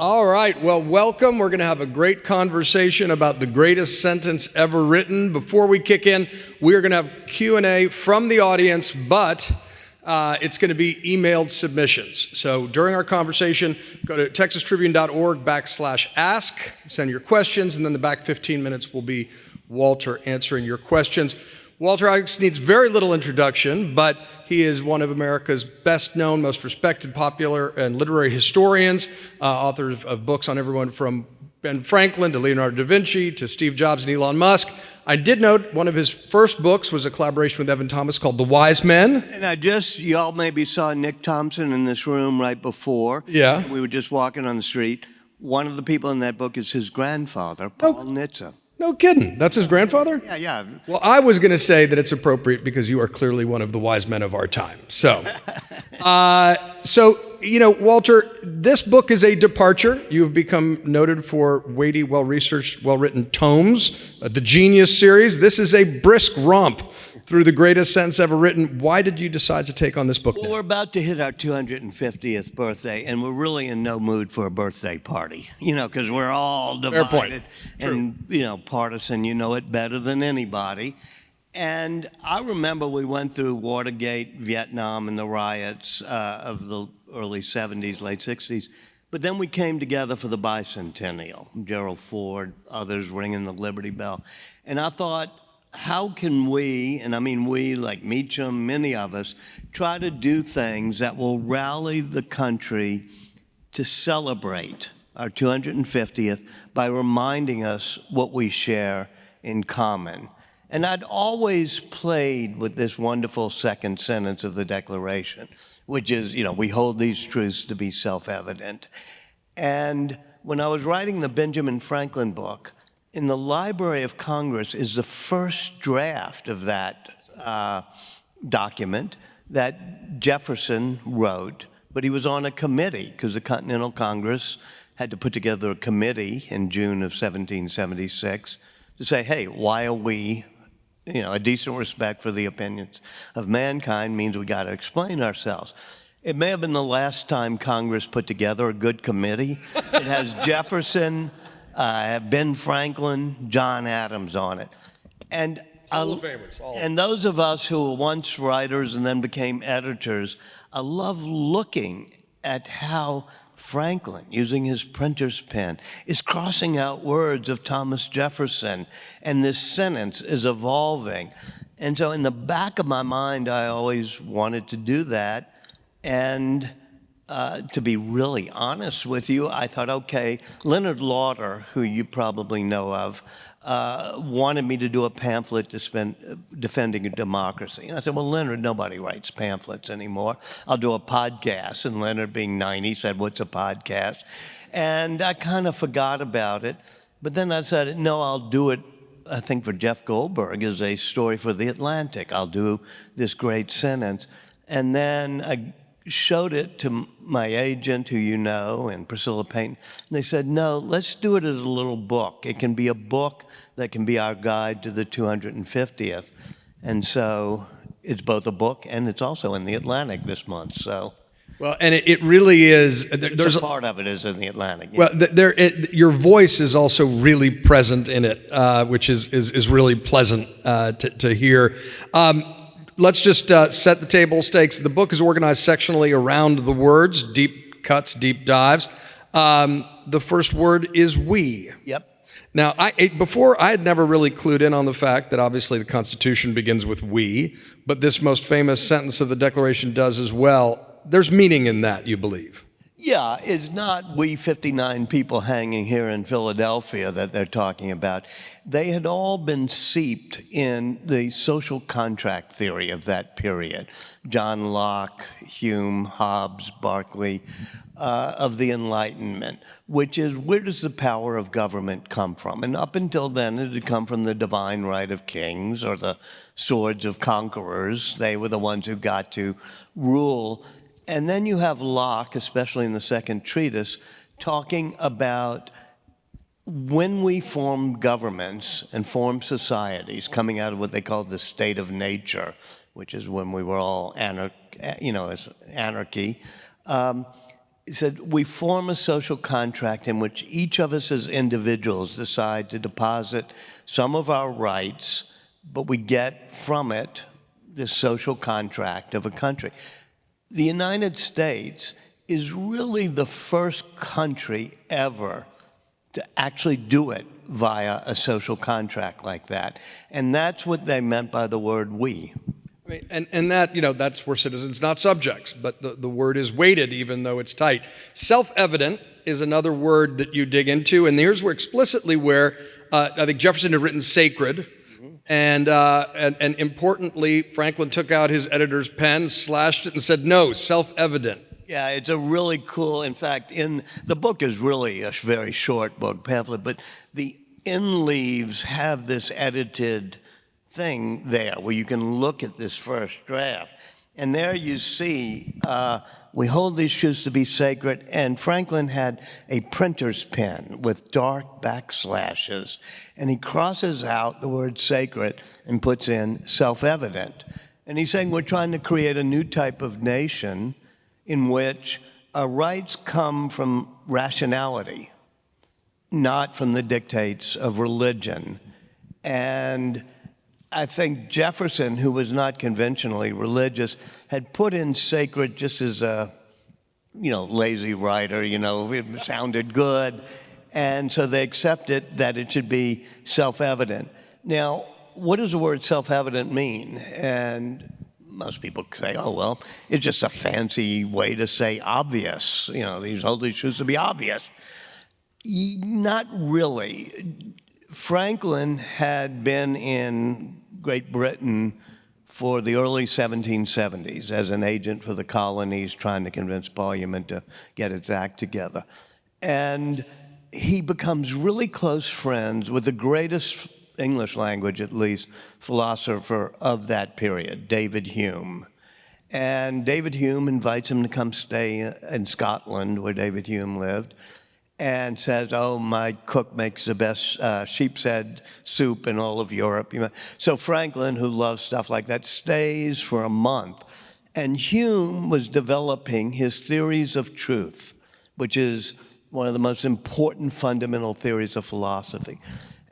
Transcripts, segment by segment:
All right, well, welcome. We're going to have a great conversation about the greatest sentence ever written. Before we kick in, we are going to have Q&A from the audience, but it's going to be emailed submissions. So during our conversation, go to texastribune.org/ask, send your questions, and then the back 15 minutes will be Walter answering your questions. Walter Isaacson needs very little introduction, but he is one of America's best-known, most respected, popular, and literary historians, author of books on everyone from Ben Franklin to Leonardo da Vinci to Steve Jobs and Elon Musk. I did note one of his first books was a collaboration with Evan Thomas called The Wise Men. And y'all maybe saw Nick Thompson in this room right before. Yeah. We were just walking on the street. One of the people in that book is his grandfather, Paul Nitze. No kidding. That's his grandfather? Yeah. Well, I was going to say that it's appropriate because you are clearly one of the wise men of our time. So, Walter, this book is a departure. You have become noted for weighty, well-researched, well-written tomes, the Genius series. This is a brisk romp through the greatest sentence ever written. Why did you decide to take on this book now? Well, we're about to hit our 250th birthday, and we're really in no mood for a birthday party, because we're all divided and, partisan. You know it better than anybody. And I remember we went through Watergate, Vietnam, and the riots of the early 70s, late 60s. But then we came together for the bicentennial, Gerald Ford, others ringing the Liberty Bell. And I thought, how can we, and I mean we like Meacham, many of us, try to do things that will rally the country to celebrate our 250th by reminding us what we share in common. And I'd always played with this wonderful second sentence of the Declaration, which is, we hold these truths to be self-evident. And when I was writing the Benjamin Franklin book, in the Library of Congress is the first draft of that document that Jefferson wrote, but he was on a committee because the Continental Congress had to put together a committee in June of 1776 to say, hey, why are we, a decent respect for the opinions of mankind means we got to explain ourselves. It may have been the last time Congress put together a good committee. It has Jefferson, Ben Franklin, John Adams on it. And All the famous. And those of us who were once writers and then became editors, I love looking at how Franklin, using his printer's pen, is crossing out words of Thomas Jefferson, and this sentence is evolving. And so in the back of my mind, I always wanted to do that. And to be really honest with you, I thought, okay, Leonard Lauder, who you probably know of, wanted me to do a pamphlet defending democracy. And I said, well, Leonard, nobody writes pamphlets anymore. I'll do a podcast. And Leonard, being 90, said, what's a podcast? And I kind of forgot about it. But then I said, no, I'll do it, I think, for Jeff Goldberg as a story for The Atlantic. I'll do this great sentence. And then I showed it to my agent, who you know, and Priscilla Payton. And they said, no, let's do it as a little book. It can be a book that can be our guide to the 250th. And so it's both a book and it's also in The Atlantic this month. So, well, and it really is. There's a part of it is in The Atlantic. Well, your voice is also really present in it, which is really pleasant to hear. Let's just set the table stakes. The book is organized sectionally around the words, deep cuts, deep dives. The first word is we. Yep. Now, before I had never really clued in on the fact that obviously the Constitution begins with we, but this most famous sentence of the Declaration does as well. There's meaning in that, you believe? Yeah, it's not we 59 people hanging here in Philadelphia that they're talking about. They had all been seeped in the social contract theory of that period. John Locke, Hume, Hobbes, Berkeley, of the Enlightenment, which is, where does the power of government come from? And up until then, it had come from the divine right of kings or the swords of conquerors. They were the ones who got to rule. And then you have Locke, especially in the second treatise, talking about when we form governments and form societies, coming out of what they called the state of nature, which is when we were all as anarchy, he said, we form a social contract in which each of us as individuals decide to deposit some of our rights, but we get from it this social contract of a country. The United States is really the first country ever to actually do it via a social contract like that. And that's what they meant by the word we. And that, that's where citizens, not subjects, but the word is weighted, even though it's tight. Self-evident is another word that you dig into, and here's where explicitly where I think Jefferson had written sacred, and importantly, Franklin took out his editor's pen, slashed it, and said, no, self-evident. Yeah, it's a really cool, in fact, the book is really a very short book, pamphlet, but the in leaves have this edited thing there where you can look at this first draft. And there you see, we hold these shoes to be sacred, and Franklin had a printer's pen with dark backslashes, and he crosses out the word sacred and puts in self-evident. And he's saying we're trying to create a new type of nation in which our rights come from rationality, not from the dictates of religion. And I think Jefferson, who was not conventionally religious, had put in sacred just as a, lazy writer, it sounded good. And so they accepted that it should be self-evident. Now, what does the word self-evident mean? And most people say, oh, well, it's just a fancy way to say obvious. These hold these shoes to be obvious. Not really. Franklin had been in Great Britain for the early 1770s as an agent for the colonies trying to convince Parliament to get its act together. And he becomes really close friends with the greatest, English language at least, philosopher of that period, David Hume. And David Hume invites him to come stay in Scotland, where David Hume lived, and says, oh, my cook makes the best sheep's head soup in all of Europe. So Franklin, who loves stuff like that, stays for a month. And Hume was developing his theories of truth, which is one of the most important fundamental theories of philosophy.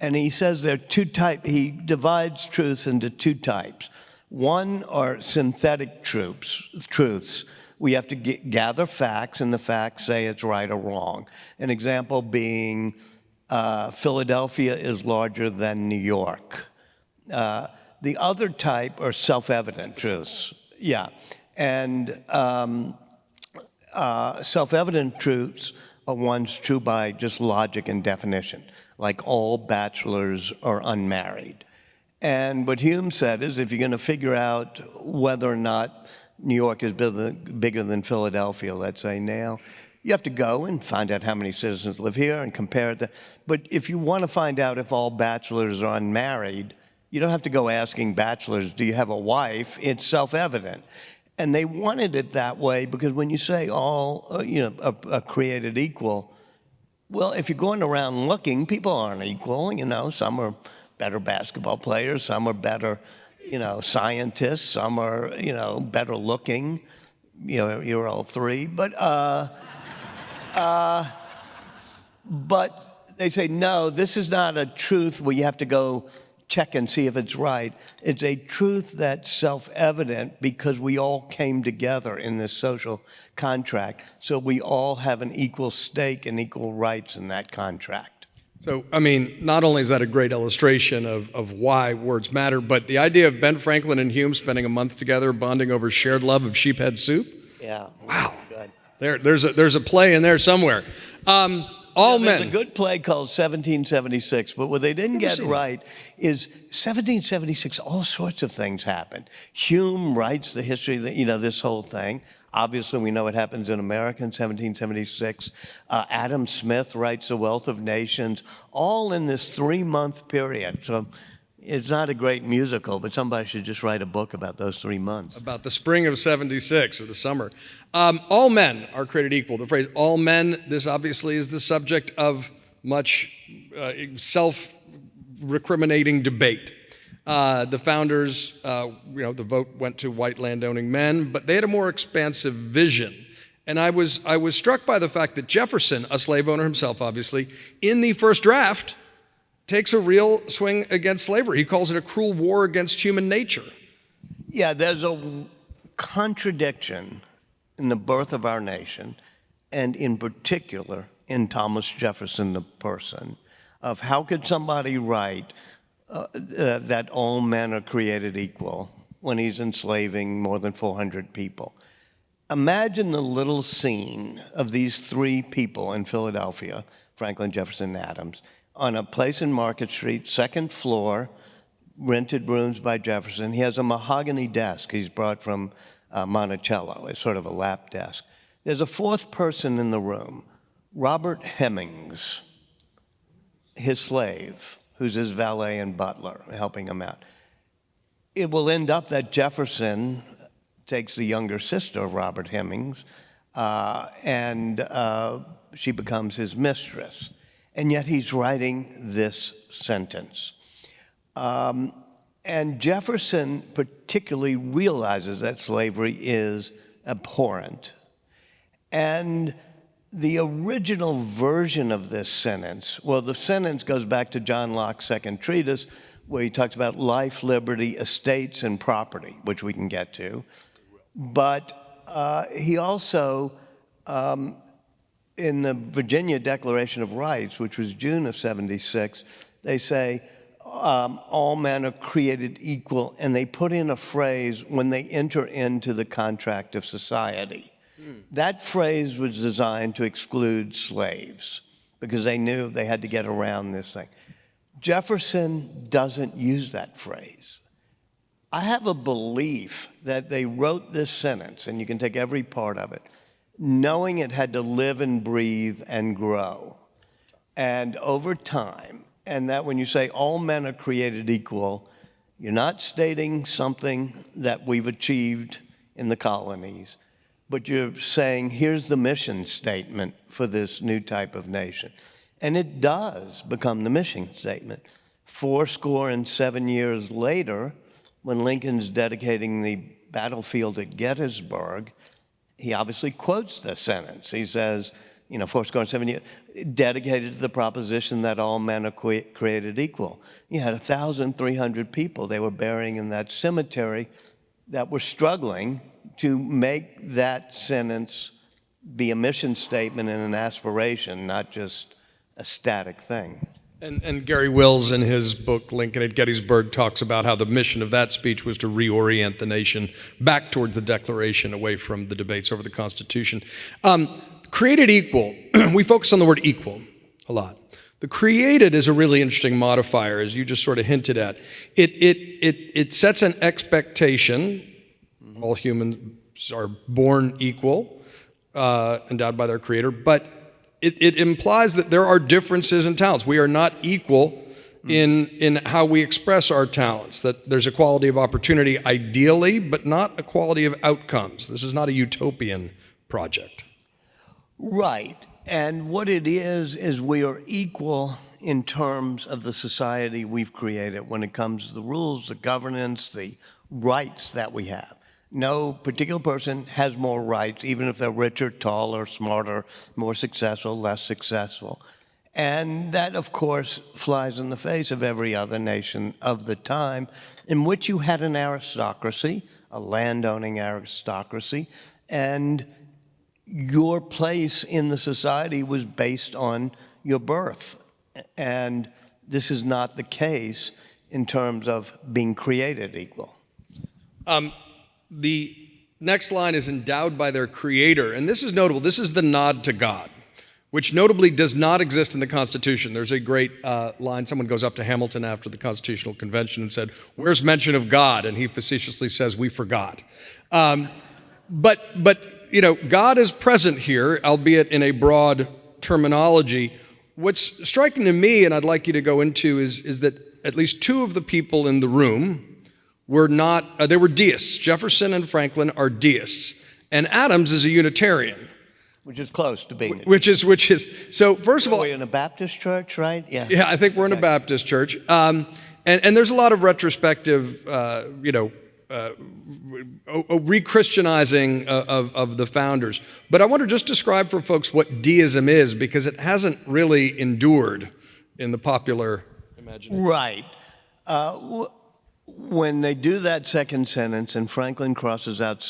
And he says there are two types. He divides truths into two types. One are synthetic truths. We have to gather facts, and the facts say it's right or wrong. An example being Philadelphia is larger than New York. The other type are self-evident truths. Yeah. And self-evident truths are ones true by just logic and definition, like all bachelors are unmarried. And what Hume said is if you're going to figure out whether or not New York is bigger than Philadelphia, let's say now, you have to go and find out how many citizens live here and compare it. But if you want to find out if all bachelors are unmarried, you don't have to go asking bachelors, do you have a wife? It's self-evident. And they wanted it that way because when you say all are created equal, well, if you're going around looking, people aren't equal. Some are better basketball players, some are better scientists, some are, better looking. You're all three. But they say, no, this is not a truth where you have to go check and see if it's right. It's a truth that's self-evident because we all came together in this social contract. So we all have an equal stake and equal rights in that contract. So, not only is that a great illustration of why words matter, but the idea of Ben Franklin and Hume spending a month together bonding over shared love of sheephead soup. Yeah. Wow. Good. There's a play in there somewhere. All men. There's a good play called 1776, but what they didn't get right is 1776, all sorts of things happened. Hume writes the history, this whole thing. Obviously, we know what happens in America in 1776. Adam Smith writes The Wealth of Nations, all in this 3-month period. So it's not a great musical, but somebody should just write a book about those 3 months. About the spring of 76 or the summer. All men are created equal. The phrase all men, this obviously is the subject of much self-recriminating debate. The founders, the vote went to white landowning men, but they had a more expansive vision. And I was struck by the fact that Jefferson, a slave owner himself, obviously, in the first draft, takes a real swing against slavery. He calls it a cruel war against human nature. Yeah, there's a contradiction in the birth of our nation, and in particular in Thomas Jefferson, the person, of how could somebody write that all men are created equal when he's enslaving more than 400 people. Imagine the little scene of these three people in Philadelphia, Franklin, Jefferson, and Adams, on a place in Market Street, second floor, rented rooms by Jefferson. He has a mahogany desk he's brought from Monticello. It's sort of a lap desk. There's a fourth person in the room, Robert Hemings, his slave, who's his valet and butler, helping him out. It will end up that Jefferson takes the younger sister of Robert Hemings, and she becomes his mistress. And yet he's writing this sentence. And Jefferson particularly realizes that slavery is abhorrent. And the original version of this sentence, well, the sentence goes back to John Locke's second treatise, where he talks about life, liberty, estates, and property, which we can get to. But he also, in the Virginia Declaration of Rights, which was June of '76, they say, all men are created equal, and they put in a phrase, when they enter into the contract of society. That phrase was designed to exclude slaves because they knew they had to get around this thing. Jefferson doesn't use that phrase. I have a belief that they wrote this sentence, and you can take every part of it, knowing it had to live and breathe and grow. And over time, and that when you say all men are created equal, you're not stating something that we've achieved in the colonies, but you're saying, here's the mission statement for this new type of nation. And it does become the mission statement. 7 years later, when Lincoln's dedicating the battlefield at Gettysburg, he obviously quotes the sentence. He says, 7 years, dedicated to the proposition that all men are created equal. You had 1,300 people they were burying in that cemetery that were struggling to make that sentence be a mission statement and an aspiration, not just a static thing. And Gary Wills, in his book Lincoln at Gettysburg, talks about how the mission of that speech was to reorient the nation back toward the Declaration, away from the debates over the Constitution. Created equal, we focus on the word equal a lot. The created is a really interesting modifier, as you just sort of hinted at. It sets an expectation. All humans are born equal, endowed by their creator, but it implies that there are differences in talents. We are not equal in how we express our talents, that there's equality of opportunity ideally, but not equality of outcomes. This is not a utopian project. Right. And what it is we are equal in terms of the society we've created when it comes to the rules, the governance, the rights that we have. No particular person has more rights, even if they're richer, taller, smarter, more successful, less successful. And that, of course, flies in the face of every other nation of the time, in which you had an aristocracy, a landowning aristocracy, and your place in the society was based on your birth. And this is not the case in terms of being created equal. The next line is endowed by their creator, and this is notable. This is the nod to God, which notably does not exist in the Constitution. There's a great line. Someone goes up to Hamilton after the Constitutional Convention and said, "Where's mention of God?" And he facetiously says, "We forgot." But God is present here, albeit in a broad terminology. What's striking to me, and I'd like you to go into, is that at least two of the people in the room were not, they were deists. Jefferson and Franklin are deists. And Adams is a Unitarian. Which is close to being. Which is, so first of all. We're in a Baptist church, right? Yeah. Yeah, I think we're in a Baptist church. And there's a lot of retrospective, re-Christianizing of the founders. But I want to just describe for folks what deism is, because it hasn't really endured in the popular imagination. Right. When they do that second sentence and Franklin crosses out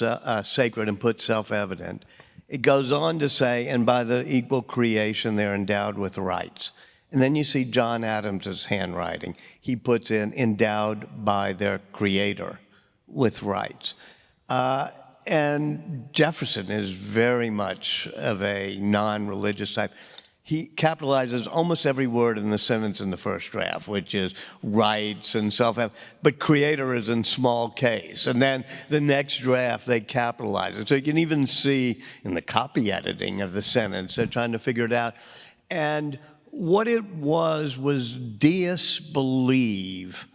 sacred and puts self-evident, it goes on to say, and by the equal creation they're endowed with rights. And then you see John Adams's handwriting. He puts in endowed by their creator with rights. And Jefferson is very much of a non-religious type. He capitalizes almost every word in the sentence in the first draft, which is rights and but creator is in small case. And then the next draft, they capitalize it. So you can even see in the copy editing of the sentence, they're trying to figure it out. And what it was deists believe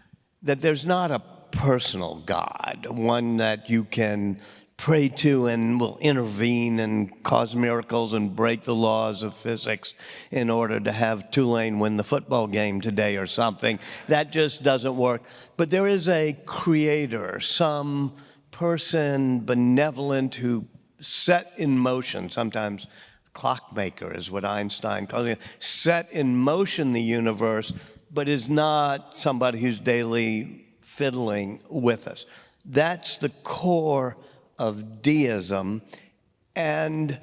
that there's not a personal God, one that you can pray to and will intervene and cause miracles and break the laws of physics in order to have Tulane win the football game today or something. That just doesn't work. But there is a creator, some person benevolent who set in motion, sometimes clockmaker is what Einstein calls it, set in motion the universe, but is not somebody who's daily fiddling with us. That's the core of deism, and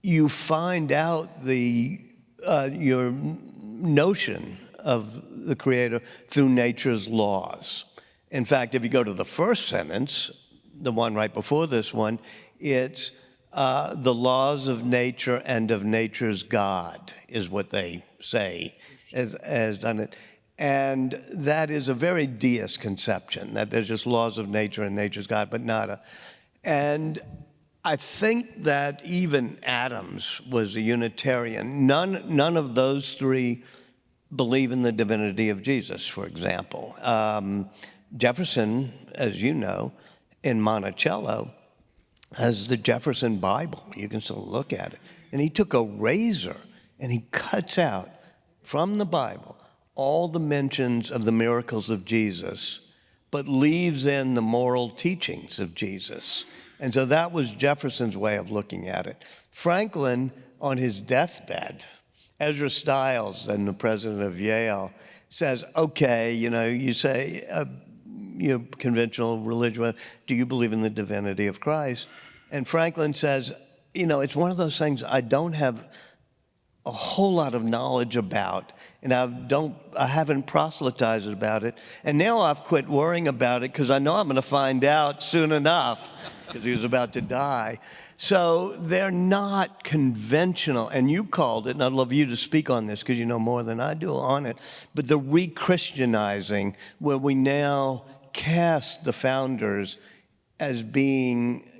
you find out your notion of the creator through nature's laws. In fact, if you go to the first sentence, the one right before this one, it's the laws of nature and of nature's God is what they say has done it. And that is a very deist conception, that there's just laws of nature and nature's God, but not a. And I think that even Adams was a Unitarian. None of those three believe in the divinity of Jesus, for example. Jefferson, as you know, in Monticello, has the Jefferson Bible. You can still look at it. And he took a razor and he cuts out from the Bible all the mentions of the miracles of Jesus, but leaves in the moral teachings of Jesus. And so that was Jefferson's way of looking at it. Franklin, on his deathbed, Ezra Stiles, then the president of Yale, says, okay, you say, conventional religion, do you believe in the divinity of Christ? And Franklin says, it's one of those things I don't have a whole lot of knowledge about, and I haven't proselytized about it, and now I've quit worrying about it because I know I'm going to find out soon enough, because he was about to die. So they're not conventional, and you called it, and I'd love you to speak on this because you know more than I do on it, but the re-Christianizing, where we now cast the founders as being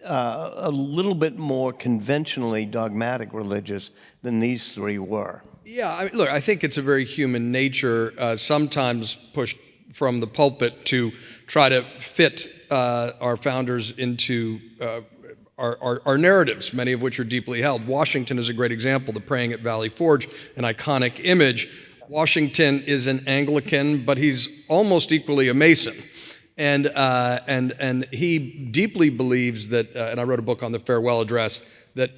a little bit more conventionally dogmatic religious than these three were. Yeah, look, I think it's a very human nature, sometimes pushed from the pulpit to try to fit our founders into our narratives, many of which are deeply held. Washington is a great example, the praying at Valley Forge, an iconic image. Washington is an Anglican, but he's almost equally a Mason. And he deeply believes that, and I wrote a book on the farewell address, that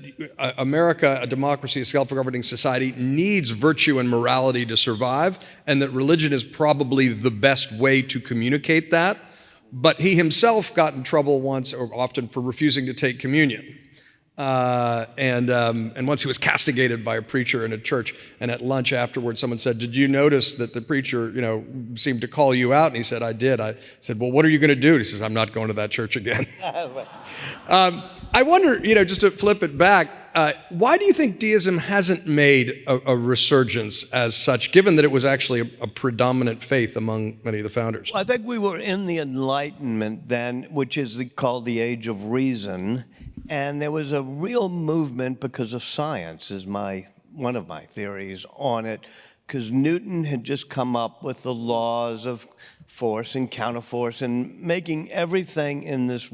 America, a democracy, a self-governing society, needs virtue and morality to survive, and that religion is probably the best way to communicate that. But he himself got in trouble once, or often, for refusing to take communion. And once he was castigated by a preacher in a church, and at lunch afterwards someone said, did you notice that the preacher, seemed to call you out? And he said, I did. I said, well, what are you going to do? And he says, I'm not going to that church again. I wonder, just to flip it back, why do you think deism hasn't made a resurgence as such, given that it was actually a predominant faith among many of the founders? Well, I think we were in the Enlightenment then, which is called the Age of Reason. And there was a real movement because of science, is one of my theories on it, because Newton had just come up with the laws of force and counterforce and making everything in this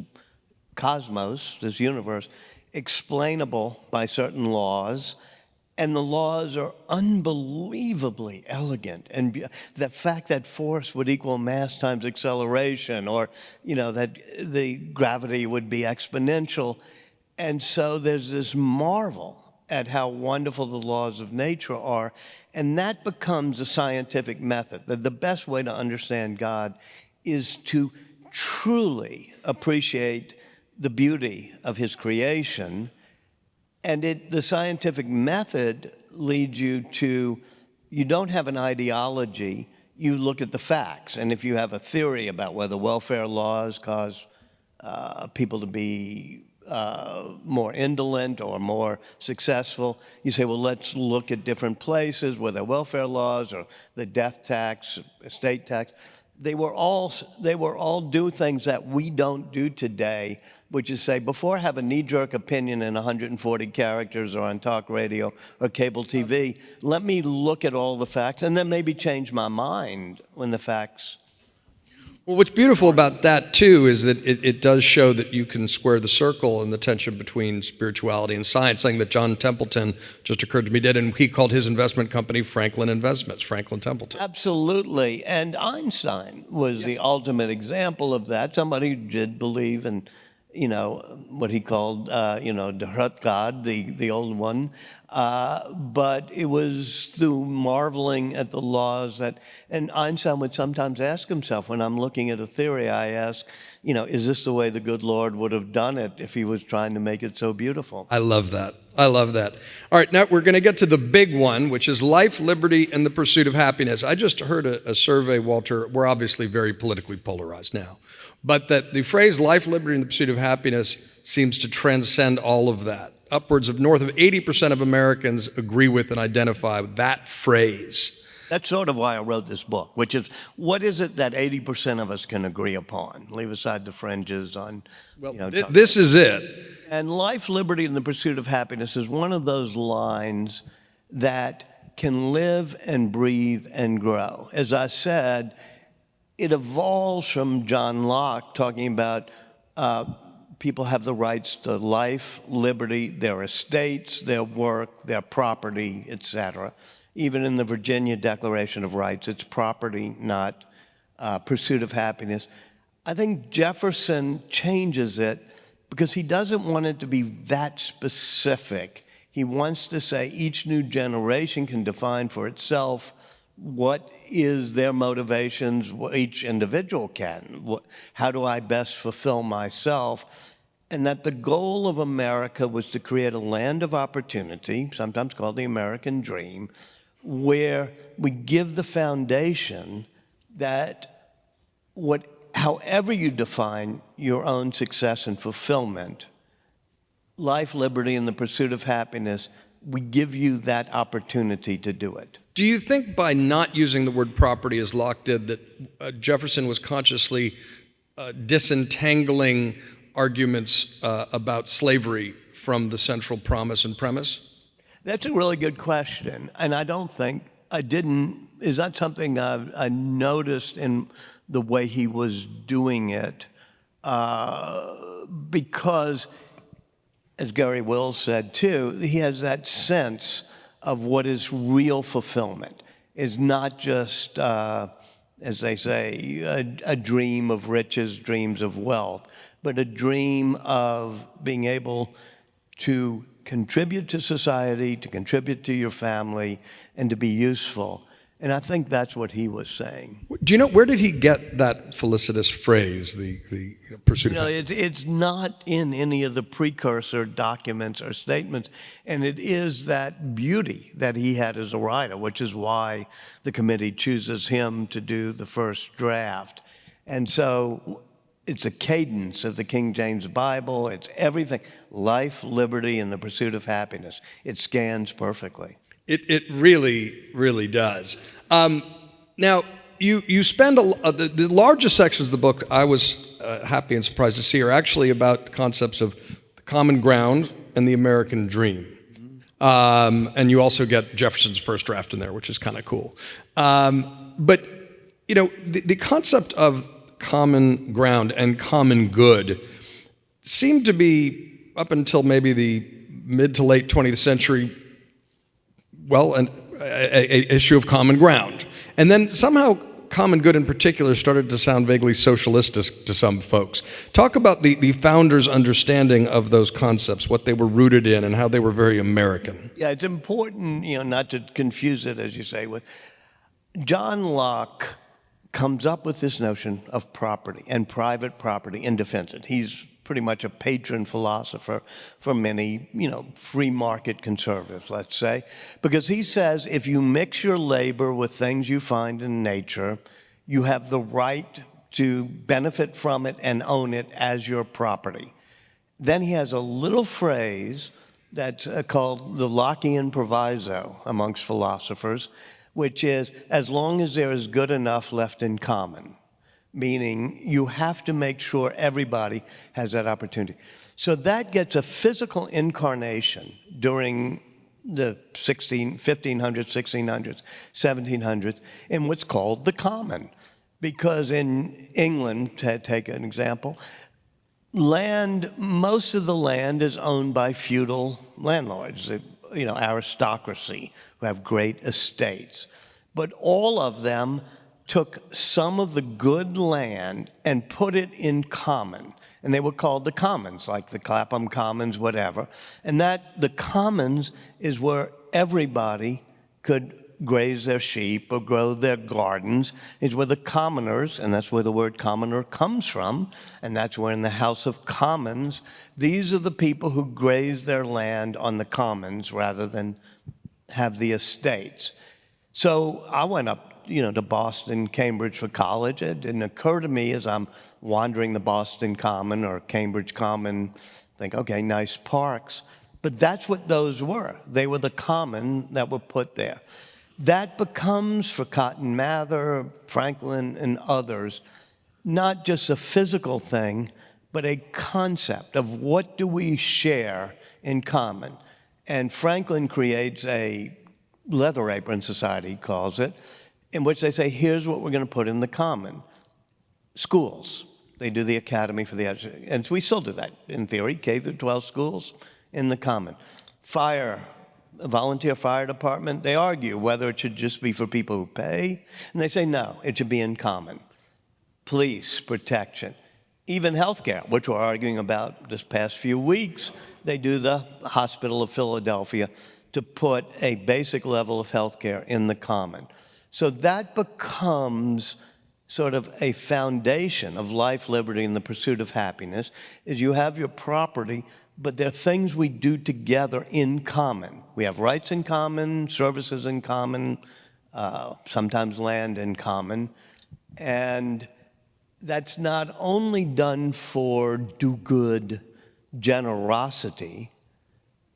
cosmos, this universe, explainable by certain laws. And the laws are unbelievably elegant. And the fact that force would equal mass times acceleration, or, that the gravity would be exponential. And so there's this marvel at how wonderful the laws of nature are. And that becomes a scientific method. That the best way to understand God is to truly appreciate the beauty of his creation. And the scientific method leads you to, you don't have an ideology, you look at the facts. And if you have a theory about whether welfare laws cause people to be more indolent or more successful, you say, well, let's look at different places where there are welfare laws or the death tax, estate tax. They were all do things that we don't do today, which is say, before I have a knee-jerk opinion in 140 characters or on talk radio or cable TV, let me look at all the facts and then maybe change my mind when the facts. Well, what's beautiful about that, too, is that it does show that you can square the circle and the tension between spirituality and science, something that John Templeton, just occurred to me, did, and he called his investment company Franklin Investments, Franklin Templeton. Absolutely. And Einstein was the ultimate example of that, somebody who did believe in, what he called, the Hut God, the old one. But it was through marveling at the laws and Einstein would sometimes ask himself, when I'm looking at a theory, I ask, is this the way the good Lord would have done it if he was trying to make it so beautiful? I love that. All right, now we're going to get to the big one, which is life, liberty, and the pursuit of happiness. I just heard a survey, Walter. We're obviously very politically polarized now, but that the phrase life, liberty, and the pursuit of happiness seems to transcend all of that. Upwards of north of 80% of Americans agree with and identify with that phrase. That's sort of why I wrote this book, which is, what is it that 80% of us can agree upon? Leave aside the fringes on, This is it. And life, liberty, and the pursuit of happiness is one of those lines that can live and breathe and grow. As I said, it evolves from John Locke talking about people have the rights to life, liberty, their estates, their work, their property, etc. Even in the Virginia Declaration of Rights, it's property, not pursuit of happiness. I think Jefferson changes it because he doesn't want it to be that specific. He wants to say each new generation can define for itself what is their motivations, what each individual can. How do I best fulfill myself? And that the goal of America was to create a land of opportunity, sometimes called the American dream, where we give the foundation that however you define your own success and fulfillment, life, liberty, and the pursuit of happiness, we give you that opportunity to do it. Do you think by not using the word property as Locke did that Jefferson was consciously disentangling arguments about slavery from the central promise and premise? That's a really good question. And I don't think, is that something I noticed in the way he was doing it? Because, as Gary Wills said too, he has that sense of what is real fulfillment. Is not just, as they say, a dream of riches, dreams of wealth, but a dream of being able to contribute to society, to contribute to your family, and to be useful. And I think that's what he was saying. Do you know, where did he get that felicitous phrase, the pursuit of happiness? It's not in any of the precursor documents or statements, and it is that beauty that he had as a writer, which is why the committee chooses him to do the first draft. And so it's a cadence of the King James Bible. It's everything. Life, liberty, and the pursuit of happiness. It scans perfectly. It really, really does. Now, you spend the largest sections of the book, I was happy and surprised to see, are actually about concepts of the common ground and the American dream. And you also get Jefferson's first draft in there, which is kind of cool. But, the concept of common ground and common good seemed to be, up until maybe the mid to late 20th century, well, a issue of common ground. And then somehow common good in particular started to sound vaguely socialistic to some folks. Talk about the founders' understanding of those concepts, what they were rooted in, and how they were very American. Yeah, it's important, not to confuse it, as you say, with John Locke comes up with this notion of property and private property and defends it. He's pretty much a patron philosopher for many, free market conservatives, let's say, because he says if you mix your labor with things you find in nature, you have the right to benefit from it and own it as your property. Then he has a little phrase that's called the Lockean proviso amongst philosophers, which is as long as there is good enough left in common, meaning you have to make sure everybody has that opportunity. So that gets a physical incarnation during the 1500s, 1600s, 1700s in what's called the common. Because in England, to take an example, most of the land is owned by feudal landlords, aristocracy who have great estates. But all of them took some of the good land and put it in common. And they were called the commons, like the Clapham Commons, whatever. And the commons is where everybody could graze their sheep or grow their gardens. It's where the commoners, and that's where the word commoner comes from, and that's where in the House of Commons, these are the people who graze their land on the commons rather than have the estates. So I went up to Boston, Cambridge for college. It didn't occur to me as I'm wandering the Boston Common or Cambridge Common, think, okay, nice parks. But that's what those were. They were the common that were put there. That becomes, for Cotton Mather, Franklin, and others, not just a physical thing, but a concept of what do we share in common. And Franklin creates a leather apron society, he calls it, in which they say, here's what we're going to put in the common. Schools. They do the Academy for the Education. And we still do that, in theory, K through 12 schools in the common. Fire, a volunteer fire department, they argue whether it should just be for people who pay. And they say, no, it should be in common. Police, protection. Even healthcare, which we're arguing about this past few weeks, they do the Hospital of Philadelphia to put a basic level of healthcare in the common. So that becomes sort of a foundation of life, liberty, and the pursuit of happiness, is you have your property, but there are things we do together in common. We have rights in common, services in common, sometimes land in common. And that's not only done for do-good generosity.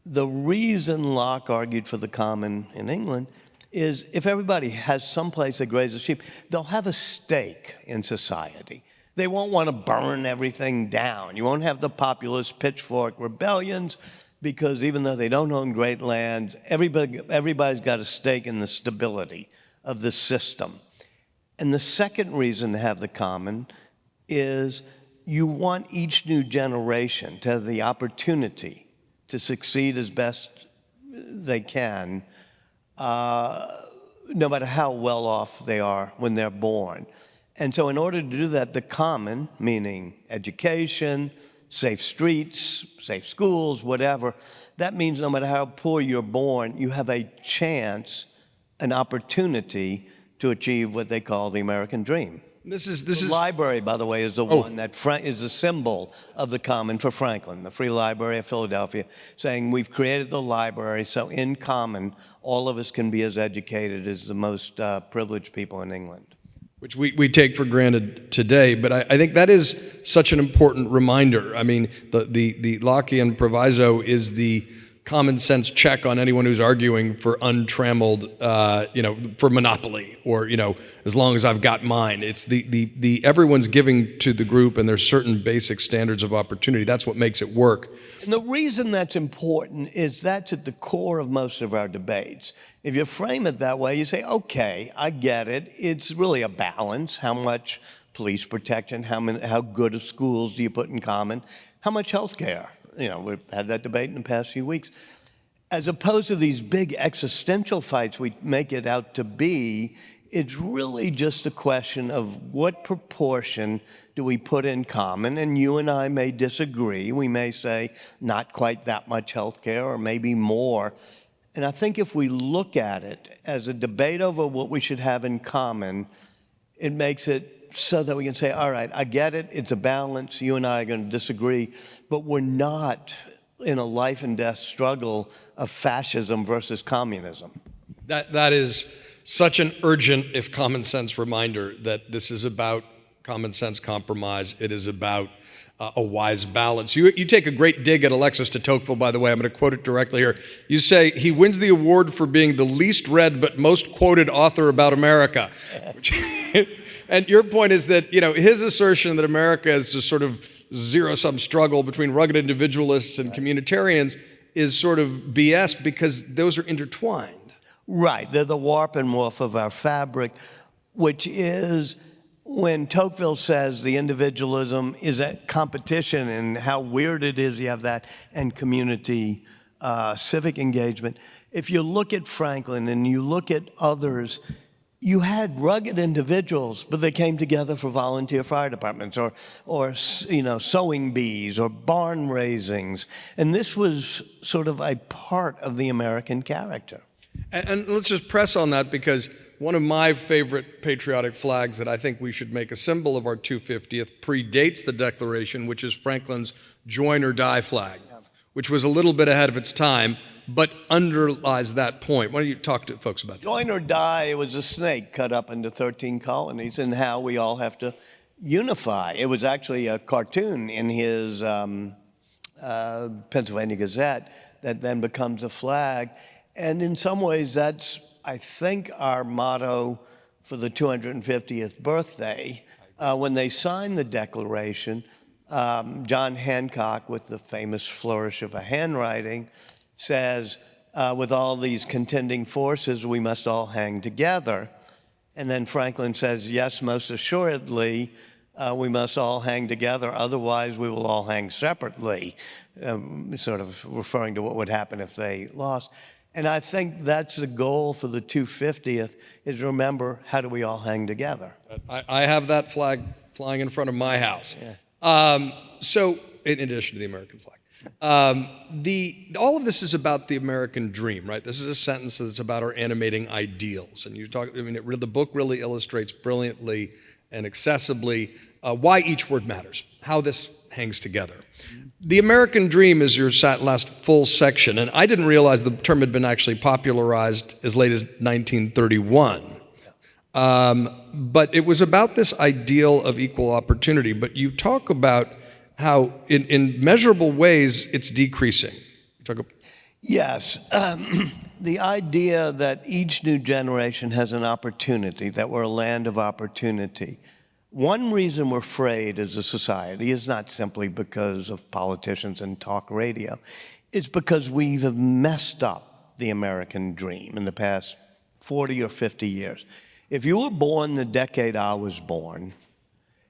The reason Locke argued for the common in England is if everybody has some place they graze the sheep, they'll have a stake in society. They won't want to burn everything down. You won't have the populist pitchfork rebellions because even though they don't own great land, everybody's got a stake in the stability of the system. And the second reason to have the common is you want each new generation to have the opportunity to succeed as best they can, no matter how well off they are when they're born. And so in order to do that, the common, meaning education, safe streets, safe schools, whatever, that means no matter how poor you're born, you have a chance, an opportunity to achieve what they call the American dream. The library, by the way, is the one that is the symbol of the common for Franklin, the Free Library of Philadelphia, saying we've created the library so in common all of us can be as educated as the most privileged people in England. Which we take for granted today, but I think that is such an important reminder. I mean, the Lockean proviso is the common sense check on anyone who's arguing for untrammeled, for monopoly, or as long as I've got mine. It's the everyone's giving to the group, and there's certain basic standards of opportunity. That's what makes it work. And the reason that's important is that's at the core of most of our debates. If you frame it that way, you say, okay, I get it. It's really a balance. How much police protection, how good of schools do you put in common? How much health care? We've had that debate in the past few weeks. as opposed to these big existential fights we make it out to be, it's really just a question of what proportion do we put in common. And you and I may disagree. We may say not quite that much health care or maybe more. And I think if we look at it as a debate over what we should have in common, it makes it so that we can say, all right, I get it. It's a balance. You and I are going to disagree. But we're not in a life and death struggle of fascism versus communism. That is such an urgent, if common sense, reminder that this is about common sense compromise. It is about a wise balance. You take a great dig at Alexis de Tocqueville, by the way. I'm going to quote it directly here. You say, he wins the award for being the least read but most quoted author about America. And your point is that, his assertion that America is a sort of zero-sum struggle between rugged individualists and communitarians is sort of BS because those are intertwined. Right. They're the warp and woof of our fabric, which is when Tocqueville says the individualism is a competition and how weird it is you have that and community civic engagement. If you look at Franklin and you look at others, you had rugged individuals, but they came together for volunteer fire departments or sewing bees or barn raisings. And this was sort of a part of the American character. And let's just press on that because one of my favorite patriotic flags that I think we should make a symbol of our 250th predates the Declaration, which is Franklin's Join or Die flag, which was a little bit ahead of its time, but underlies that point. Why don't you talk to folks about that? Join or Die, it was a snake cut up into 13 colonies and how we all have to unify. It was actually a cartoon in his Pennsylvania Gazette that then becomes a flag. And in some ways, that's, I think, our motto for the 250th birthday. When they signed the Declaration, John Hancock, with the famous flourish of a handwriting, says, with all these contending forces, we must all hang together. And then Franklin says, yes, most assuredly, we must all hang together, otherwise we will all hang separately, sort of referring to what would happen if they lost. And I think that's the goal for the 250th, is remember, how do we all hang together? I have that flag flying in front of my house. Yeah. So, in addition to the American flag. All of this is about the American dream, right? This is a sentence that's about our animating ideals. And the book really illustrates brilliantly and accessibly why each word matters, how this hangs together. The American dream is your last full section, and I didn't realize the term had been actually popularized as late as 1931. But it was about this ideal of equal opportunity. But you talk about how, in measurable ways, it's decreasing. Yes. The idea that each new generation has an opportunity, that we're a land of opportunity. One reason we're afraid as a society is not simply because of politicians and talk radio. It's because we have messed up the American dream in the past 40 or 50 years. If you were born the decade I was born,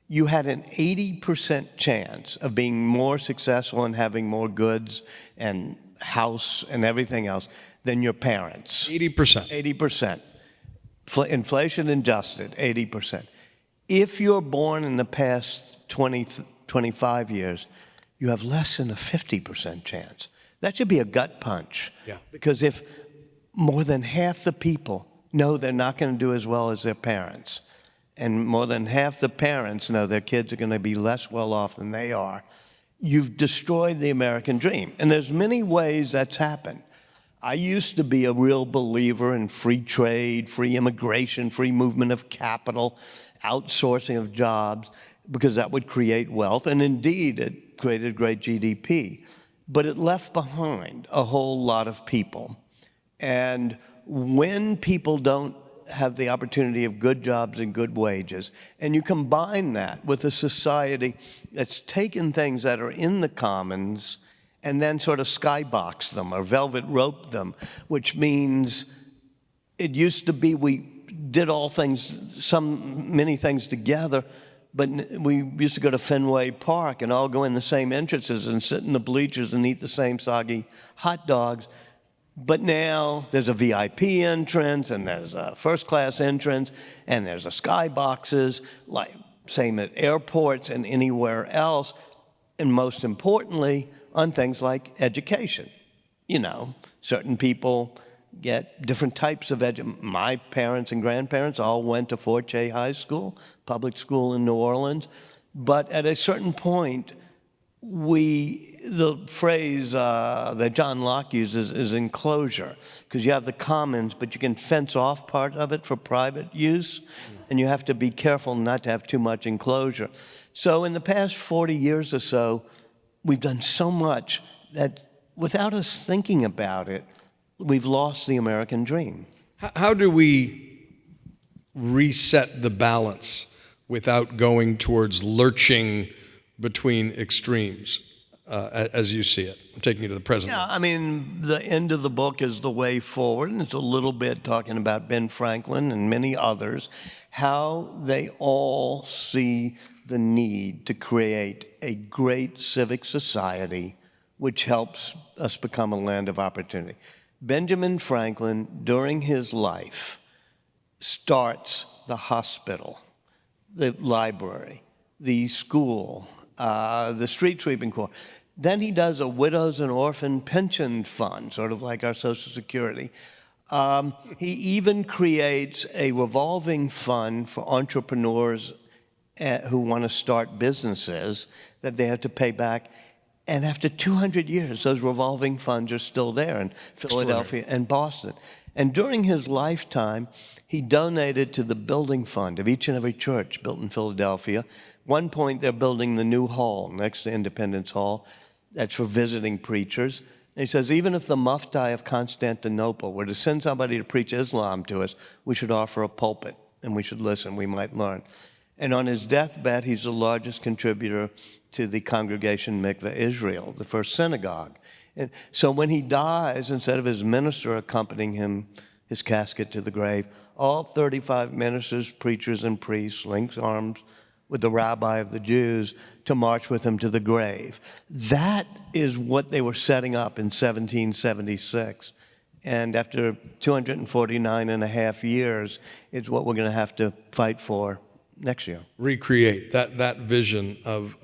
you had an 80% chance of being more successful and having more goods and house and everything else than your parents. 80%. 80%. Inflation adjusted, 80%. If you're born in the past 20, 25 years, you have less than a 50% chance. That should be a gut punch. Yeah. Because if more than half the people know they're not going to do as well as their parents, and more than half the parents know their kids are going to be less well off than they are, you've destroyed the American dream. And there's many ways that's happened. I used to be a real believer in free trade, free immigration, free movement of capital, outsourcing of jobs, because that would create wealth. And indeed, it created great GDP. But it left behind a whole lot of people. And when people don't have the opportunity of good jobs and good wages, and you combine that with a society that's taken things that are in the commons and then sort of skybox them or velvet rope them, which means it used to be we did many things together, but we used to go to Fenway Park and all go in the same entrances and sit in the bleachers and eat the same soggy hot dogs. But now there's a VIP entrance, and there's a first-class entrance, and there's a skyboxes, like same at airports and anywhere else, and most importantly, on things like education. You know, certain people get different types of My parents and grandparents all went to Fort J High School, public school in New Orleans, but at a certain point, the phrase that John Locke uses is enclosure, because you have the commons, but you can fence off part of it for private use, and you have to be careful not to have too much enclosure. So in the past 40 years or so, we've done so much that without us thinking about it, we've lost the American dream. How do we reset the balance without going towards lurching between extremes, as you see it? I'm taking you to the present. Yeah, I mean, the end of the book is the way forward, and it's a little bit talking about Ben Franklin and many others, how they all see the need to create a great civic society which helps us become a land of opportunity. Benjamin Franklin, during his life, starts the hospital, the library, the school, the street sweeping corps. Then he does a widows and orphan pension fund, sort of like our Social Security. He even creates a revolving fund for entrepreneurs who want to start businesses that they have to pay back. And after 200 years, those revolving funds are still there in Philadelphia and Boston. And during his lifetime, he donated to the building fund of each and every church built in Philadelphia. One point, they're building the new hall next to Independence Hall. That's for visiting preachers. And he says, even if the Mufti of Constantinople were to send somebody to preach Islam to us, we should offer a pulpit, and we should listen, we might learn. And on his deathbed, he's the largest contributor to the Congregation Mikveh Israel, the first synagogue. And so when he dies, instead of his minister accompanying him, his casket to the grave, all 35 ministers, preachers, and priests linked arms with the rabbi of the Jews to march with him to the grave. That is what they were setting up in 1776. And after 249 and a half years, it's what we're going to have to fight for next year. Recreate that vision of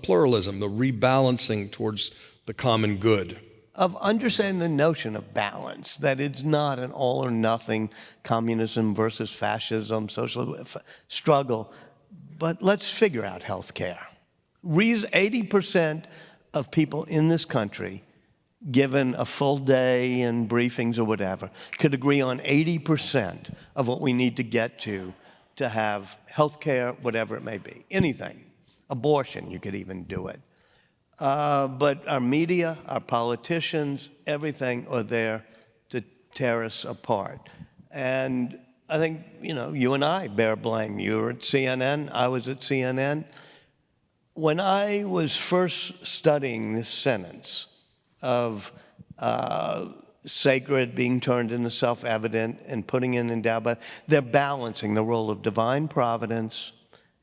pluralism, the rebalancing towards the common good. Of understanding the notion of balance, that it's not an all or nothing communism versus fascism, social struggle, but let's figure out health care. 80% of people in this country, given a full day and briefings or whatever, could agree on 80% of what we need to get to have health care, whatever it may be, anything. Abortion, you could even do it. But our media, our politicians, everything are there to tear us apart. And I think, you and I bear blame. You were at CNN, I was at CNN. When I was first studying this sentence of sacred being turned into self-evident and putting in endowed by, they're balancing the role of divine providence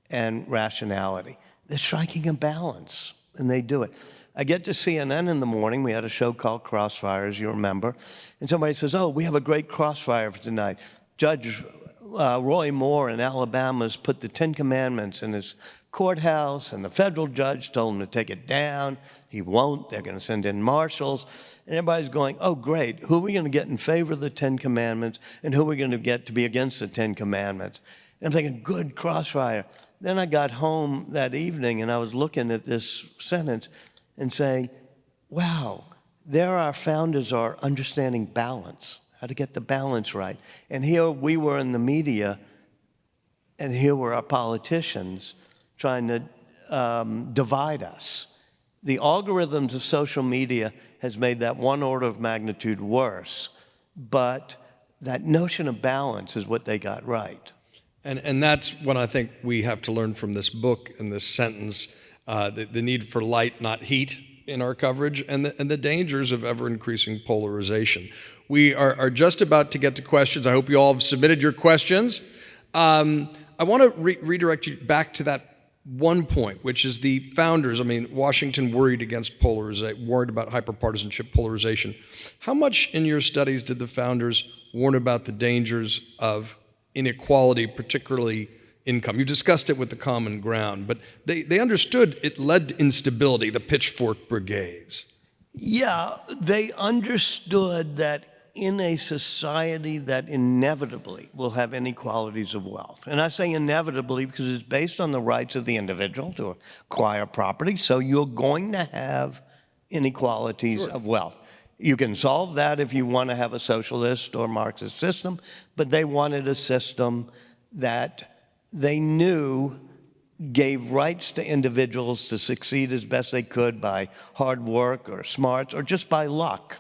and rationality. They're striking a balance, and they do it. I get to CNN in the morning. We had a show called Crossfire, as you remember, and somebody says, oh, we have a great crossfire for tonight. Judge Roy Moore in Alabama has put the Ten Commandments in his courthouse, and the federal judge told him to take it down. He won't. They're going to send in marshals. And everybody's going, oh, great. Who are we going to get in favor of the Ten Commandments, and who are we going to get to be against the Ten Commandments? And I'm thinking, good crossfire. Then I got home that evening, and I was looking at this sentence and saying, wow, there our founders are understanding balance, how to get the balance right. And here we were in the media, and here were our politicians trying to divide us. The algorithms of social media has made that one order of magnitude worse, but that notion of balance is what they got right. And that's what I think we have to learn from this book and this sentence, the need for light, not heat, in our coverage, and the dangers of ever-increasing polarization. We are just about to get to questions. I hope you all have submitted your questions. I want to redirect you back to that one point, which is the founders. I mean, Washington worried against polarization, worried about hyperpartisanship polarization. How much in your studies did the founders warn about the dangers of inequality, particularly income? You discussed it with the Common Ground, but they understood it led to instability, the pitchfork brigades. Yeah, they understood that in a society that inevitably will have inequalities of wealth, and I say inevitably because it's based on the rights of the individual to acquire property, so you're going to have inequalities of wealth. You can solve that if you want to have a socialist or Marxist system, but they wanted a system that they knew gave rights to individuals to succeed as best they could by hard work or smarts or just by luck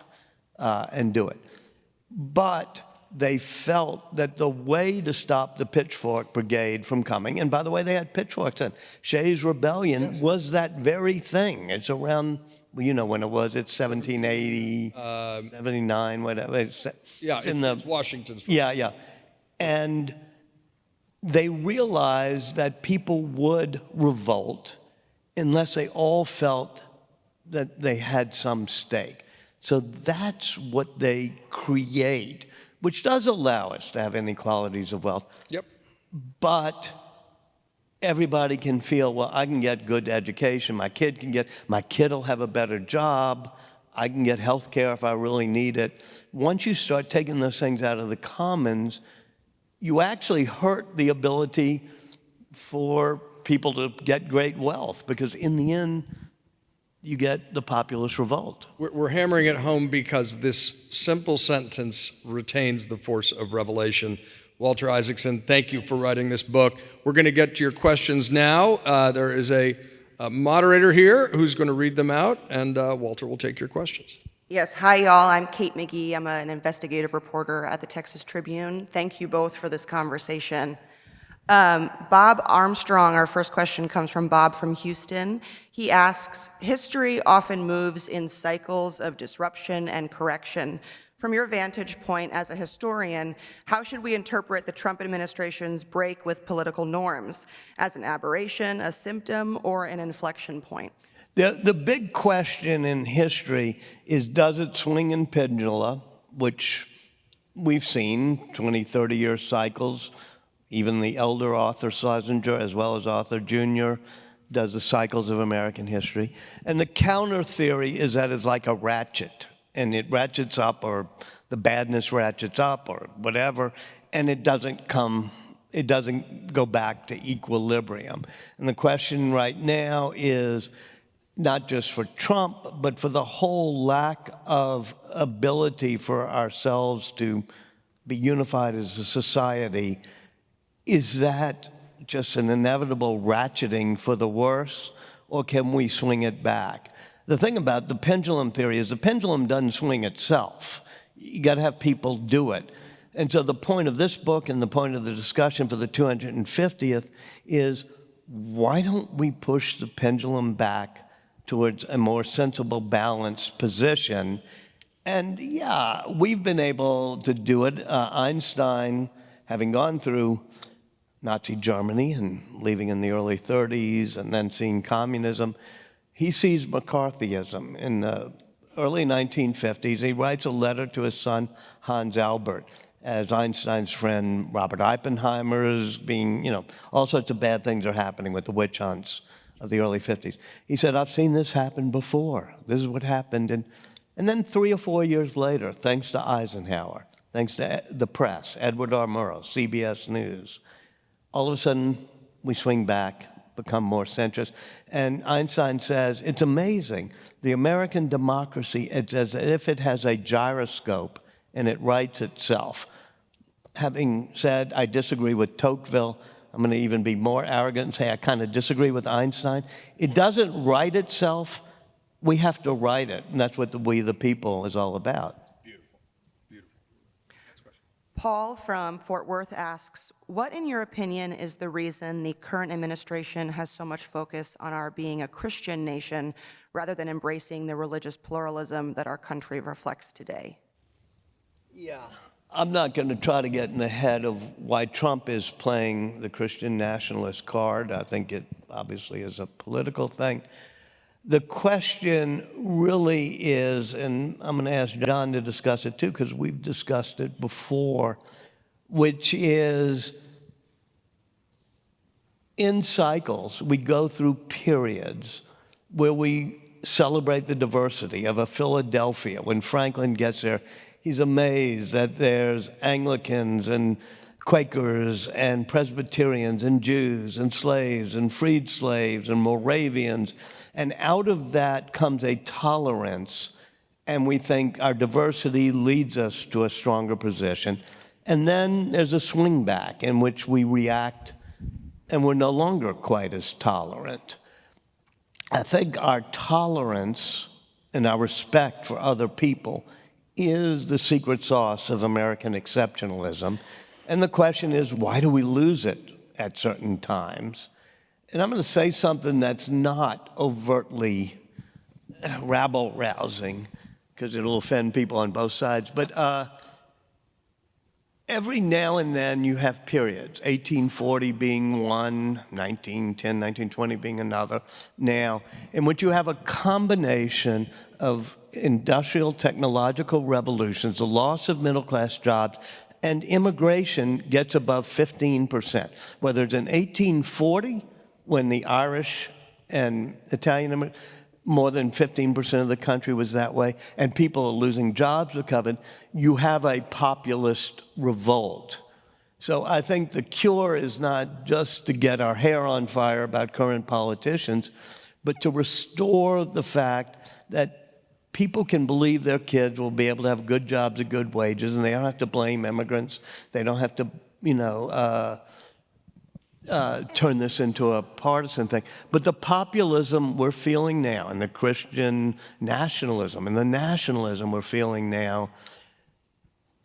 and do it. But they felt that the way to stop the pitchfork brigade from coming, and by the way, they had pitchforks then. Shays' Rebellion was that very thing. It's around, well, you know when it was, it's 1780, 79, whatever. It's Washington's. Yeah. And they realized that people would revolt unless they all felt that they had some stake. So that's what they create, which does allow us to have inequalities of wealth. Yep. But everybody can feel, well, I can get good education, my kid will have a better job, I can get health care if I really need it. Once you start taking those things out of the commons, you actually hurt the ability for people to get great wealth, because in the end, you get the populist revolt. We're hammering it home because this simple sentence retains the force of revelation. Walter Isaacson, thank you for writing this book. We're going to get to your questions now. There is a moderator here who's going to read them out, and Walter will take your questions. Yes, hi y'all, I'm Kate McGee. I'm an investigative reporter at the Texas Tribune. Thank you both for this conversation. Bob Armstrong, our first question comes from Bob from Houston. He asks, history often moves in cycles of disruption and correction. From your vantage point as a historian, how should we interpret the Trump administration's break with political norms? As an aberration, a symptom, or an inflection point? The big question in history is, does it swing in pendula, which we've seen, 20, 30-year cycles. Even the elder Arthur Schlesinger, as well as Arthur Jr., does the cycles of American history. And the counter theory is that it's like a ratchet, and it ratchets up, or the badness ratchets up, or whatever, and it doesn't go back to equilibrium. And the question right now is, not just for Trump, but for the whole lack of ability for ourselves to be unified as a society, is that just an inevitable ratcheting for the worse, or can we swing it back? The thing about the pendulum theory is the pendulum doesn't swing itself. You got to have people do it. And so the point of this book and the point of the discussion for the 250th is, why don't we push the pendulum back towards a more sensible, balanced position? And yeah, we've been able to do it. Einstein, having gone through Nazi Germany and leaving in the early 30s and then seeing communism, he sees McCarthyism in the early 1950s. He writes a letter to his son, Hans Albert, as Einstein's friend Robert Oppenheimer is being, all sorts of bad things are happening with the witch hunts of the early 50s. He said, I've seen this happen before. This is what happened. And then 3 or 4 years later, thanks to Eisenhower, thanks to the press, Edward R. Murrow, CBS News, all of a sudden we swing back, become more centrist. And Einstein says, it's amazing. The American democracy, it's as if it has a gyroscope and it rights itself. Having said I disagree with Tocqueville, I'm going to even be more arrogant and say I kind of disagree with Einstein. It doesn't right itself. We have to write it, and that's what the We the People is all about. Beautiful. Next question. Paul from Fort Worth asks, what in your opinion is the reason the current administration has so much focus on our being a Christian nation rather than embracing the religious pluralism that our country reflects today? Yeah. I'm not going to try to get in the head of why Trump is playing the Christian nationalist card. I think it obviously is a political thing. The question really is, and I'm going to ask John to discuss it too, because we've discussed it before, which is in cycles, we go through periods where we celebrate the diversity of a Philadelphia. When Franklin gets there, he's amazed that there's Anglicans and Quakers and Presbyterians and Jews and slaves and freed slaves and Moravians. And out of that comes a tolerance, and we think our diversity leads us to a stronger position. And then there's a swing back in which we react, and we're no longer quite as tolerant. I think our tolerance and our respect for other people is the secret sauce of American exceptionalism. And the question is, why do we lose it at certain times? And I'm going to say something that's not overtly rabble-rousing, because it'll offend people on both sides, but every now and then you have periods, 1840 being one, 1910, 1920 being another now, in which you have a combination of industrial technological revolutions, the loss of middle-class jobs, and immigration gets above 15%. Whether it's in 1840, when the Irish and Italian, more than 15% of the country was that way, and people are losing jobs because of it, you have a populist revolt. So I think the cure is not just to get our hair on fire about current politicians, but to restore the fact that people can believe their kids will be able to have good jobs at good wages, and they don't have to blame immigrants. They don't have to, turn this into a partisan thing. But the populism we're feeling now, and the Christian nationalism, and the nationalism we're feeling now,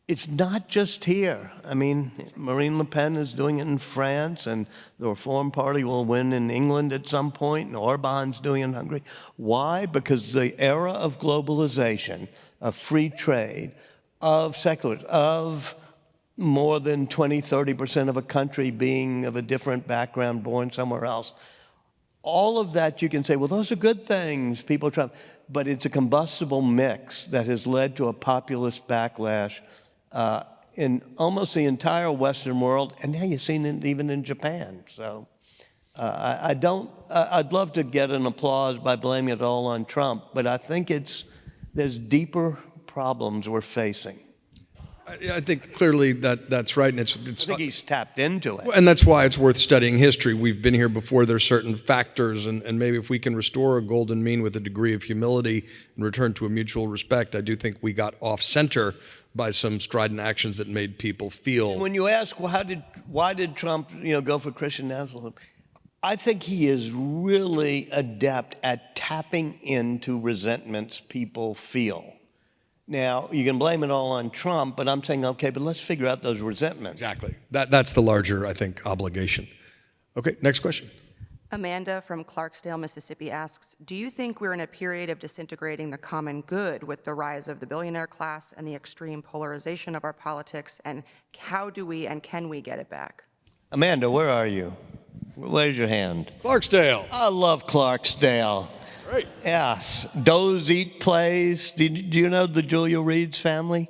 it's not just here. I mean, Marine Le Pen is doing it in France, and the Reform Party will win in England at some point, and Orban's doing it in Hungary. Why? Because the era of globalization, of free trade, of secularism, of more than 20, 30% of a country being of a different background, born somewhere else, all of that you can say, well, those are good things, people try, but it's a combustible mix that has led to a populist backlash in almost the entire Western world, and now you've seen it even in Japan. So I'd love to get an applause by blaming it all on Trump, but I think there's deeper problems we're facing. I think clearly that's right, and it's I think he's tapped into it. and that's why it's worth studying history. We've been here before. There's certain factors, and maybe if we can restore a golden mean with a degree of humility and return to a mutual respect, I do think we got off center by some strident actions that made people feel. When you ask, well, why did Trump, go for Christian nationalism? I think he is really adept at tapping into resentments people feel. Now, you can blame it all on Trump, but I'm saying, okay, but let's figure out those resentments. Exactly. That's the larger, I think, obligation. Okay, next question. Amanda from Clarksdale, Mississippi asks, do you think we're in a period of disintegrating the common good with the rise of the billionaire class and the extreme polarization of our politics, and how do we and can we get it back? Amanda, where are you? Where's your hand? Clarksdale. I love Clarksdale. Great. Yes. Doze, eat, plays. Do you know the Julia Reed's family?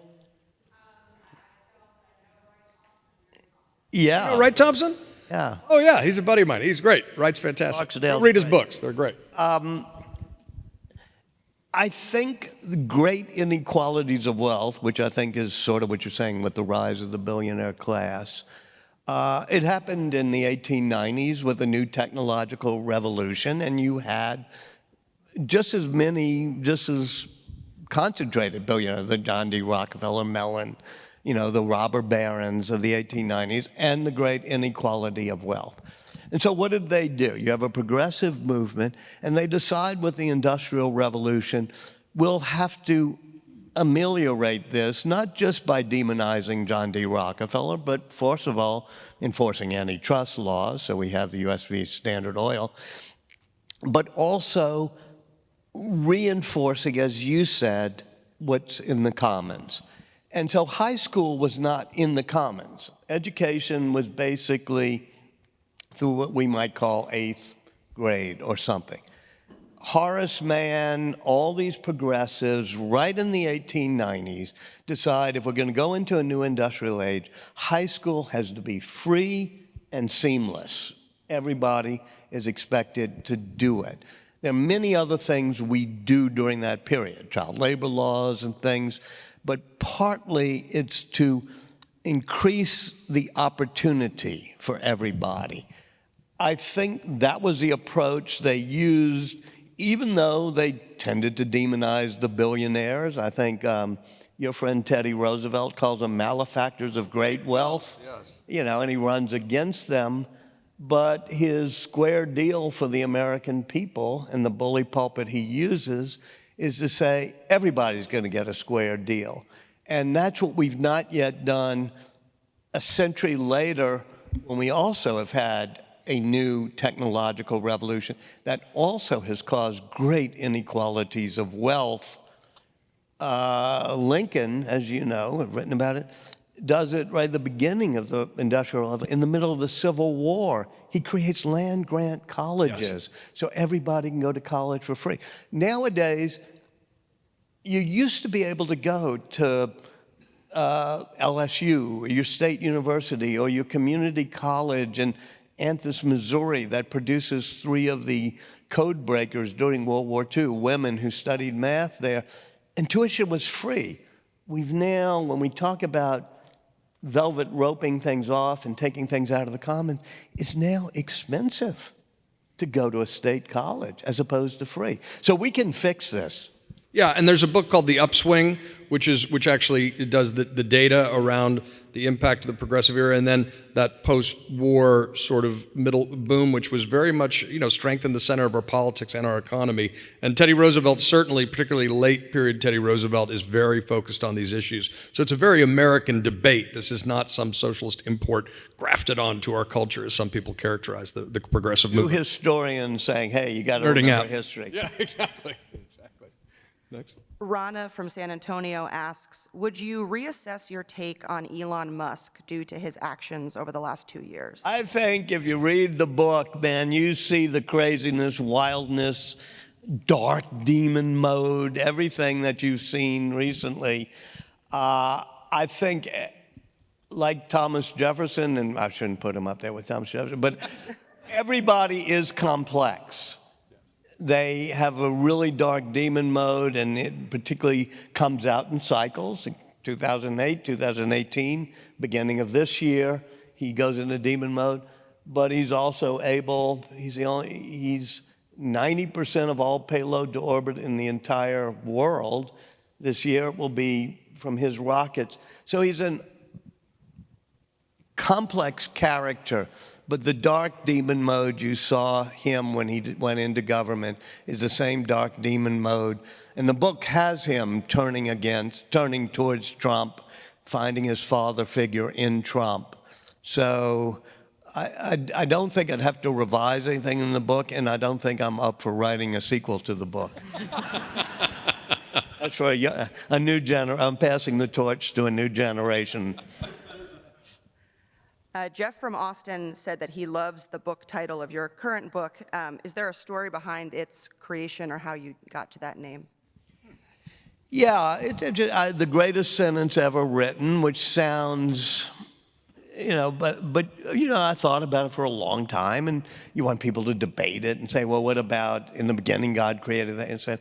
Yeah. You know Wright Thompson? Yeah. Oh, yeah, he's a buddy of mine. He's great. Wright's fantastic. Clarksdale's Read his great. books. They're great. I think the great inequalities of wealth, which I think is sort of what you're saying with the rise of the billionaire class, it happened in the 1890s with a new technological revolution, and you had just as concentrated billionaires, the John D. Rockefeller, Mellon, the robber barons of the 1890s, and the great inequality of wealth. And so what did they do? You have a progressive movement, and they decide with the Industrial Revolution, we'll have to ameliorate this, not just by demonizing John D. Rockefeller, but first of all, enforcing antitrust laws, so we have the US v. Standard Oil, but also reinforcing, as you said, what's in the commons. And so high school was not in the commons. Education was basically through what we might call 8th, grade or something. Horace Mann, all these progressives, right in the 1890s, decide if we're going to go into a new industrial age, high school has to be free and seamless. Everybody is expected to do it. There are many other things we do during that period, child labor laws and things, but partly it's to increase the opportunity for everybody. I think that was the approach they used, even though they tended to demonize the billionaires. I think your friend Teddy Roosevelt calls them malefactors of great wealth. Yes. You know, and he runs against them. But his square deal for the American people and the bully pulpit he uses is to say everybody's going to get a square deal. And that's what we've not yet done a century later, when we also have had a new technological revolution that also has caused great inequalities of wealth. Lincoln, as you know, have written about it, does it right at the beginning of the industrial revolution. In the middle of the Civil War, he creates land-grant colleges so everybody can go to college for free. Nowadays, you used to be able to go to LSU, or your state university, or your community college in Anthos, Missouri, that produces 3 of the code breakers during World War II, women who studied math there, and tuition was free. We've now, when we talk about velvet roping things off and taking things out of the common, it's now expensive to go to a state college as opposed to free. So we can fix this. Yeah, and there's a book called The Upswing, which actually does the data around the impact of the progressive era, and then that post-war sort of middle boom, which was very much, strengthened the center of our politics and our economy. And Teddy Roosevelt, certainly, particularly late period Teddy Roosevelt, is very focused on these issues. So it's a very American debate. This is not some socialist import grafted onto our culture, as some people characterize the progressive movement. 2 historians saying, hey, you got to Nerding remember out. history. Yeah, exactly. Next. Rana from San Antonio asks, would you reassess your take on Elon Musk due to his actions over the last 2 years? I think if you read the book, man, you see the craziness, wildness, dark demon mode, everything that you've seen recently. I think, like Thomas Jefferson, and I shouldn't put him up there with Thomas Jefferson, but everybody is complex. They have a really dark demon mode, and it particularly comes out in cycles. 2008, 2018, beginning of this year, he goes into demon mode. But he's also able, he's 90% of all payload to orbit in the entire world. This year it will be from his rockets. So he's a complex character. But the dark demon mode you saw him when he went into government is the same dark demon mode. And the book has him turning towards Trump, finding his father figure in Trump. So I don't think I'd have to revise anything in the book, and I don't think I'm up for writing a sequel to the book. That's for a new generation. I'm passing the torch to a new generation. Jeff from Austin said that he loves the book title of your current book. Is there a story behind its creation or how you got to that name? Yeah, the greatest sentence ever written, which sounds, but I thought about it for a long time, and you want people to debate it and say, well, what about in the beginning God created that? And said,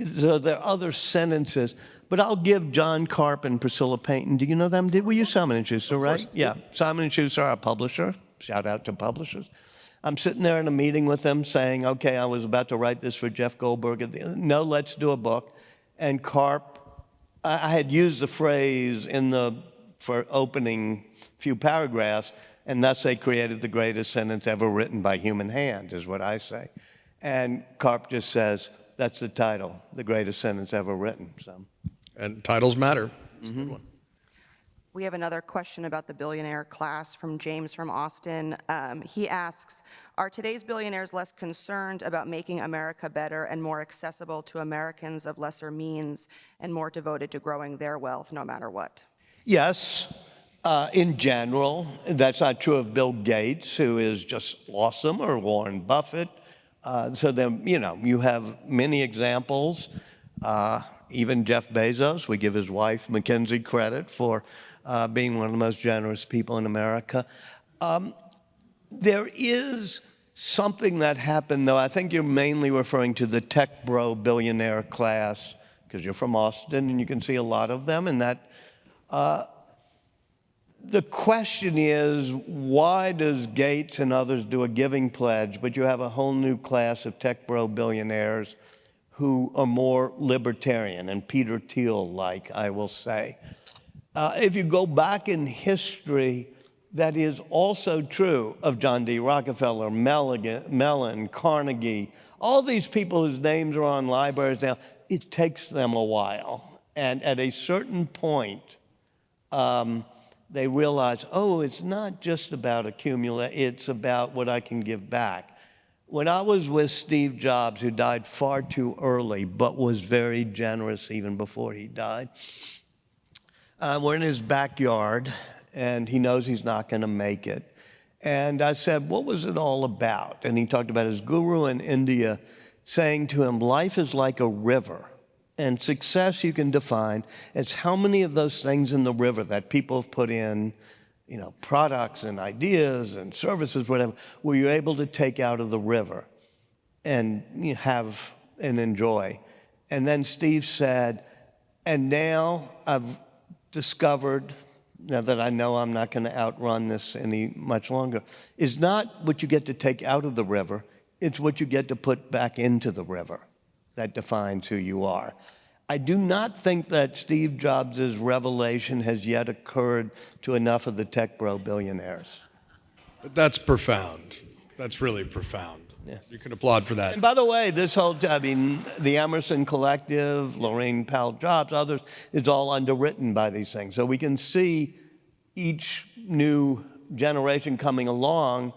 so there are other sentences. But I'll give John Karp and Priscilla Payton. Do you know them? Were you Simon & Schuster, right? Yeah. Simon & Schuster are a publisher. Shout out to publishers. I'm sitting there in a meeting with them saying, okay, I was about to write this for Jeff Goldberg. No, let's do a book. And Karp, I had used the phrase for opening few paragraphs, and thus they created the greatest sentence ever written by human hand, is what I say. And Karp just says, that's the title, the greatest sentence ever written. So. And titles matter. That's a good one. We have another question about the billionaire class from James from Austin. He asks, are today's billionaires less concerned about making America better and more accessible to Americans of lesser means and more devoted to growing their wealth no matter what? Yes. In general, that's not true of Bill Gates, who is just awesome, or Warren Buffett. So then, you have many examples. Even Jeff Bezos, we give his wife Mackenzie credit for being one of the most generous people in America. There is something that happened, though. I think you're mainly referring to the tech bro billionaire class, because you're from Austin and you can see a lot of them. And that the question is, why does Gates and others do a giving pledge, but you have a whole new class of tech bro billionaires who are more libertarian and Peter Thiel-like, I will say. If you go back in history, that is also true of John D. Rockefeller, Mellon, Carnegie, all these people whose names are on libraries now. It takes them a while. And at a certain point, they realize, oh, it's not just about accumulate, it's about what I can give back. When I was with Steve Jobs, who died far too early, but was very generous even before he died, we're in his backyard, and he knows he's not going to make it. And I said, what was it all about? And he talked about his guru in India saying to him, life is like a river, and success you can define as how many of those things in the river that people have put in, products and ideas and services, whatever, were you able to take out of the river and have and enjoy. And then Steve said, and now I've discovered, now that I know I'm not going to outrun this any much longer, is not what you get to take out of the river, it's what you get to put back into the river that defines who you are. I do not think that Steve Jobs' revelation has yet occurred to enough of the tech bro billionaires. But that's profound. That's really profound. Yeah. You can applaud for that. And by the way, the Emerson Collective, Lorraine Powell Jobs, others, is all underwritten by these things. So we can see each new generation coming along.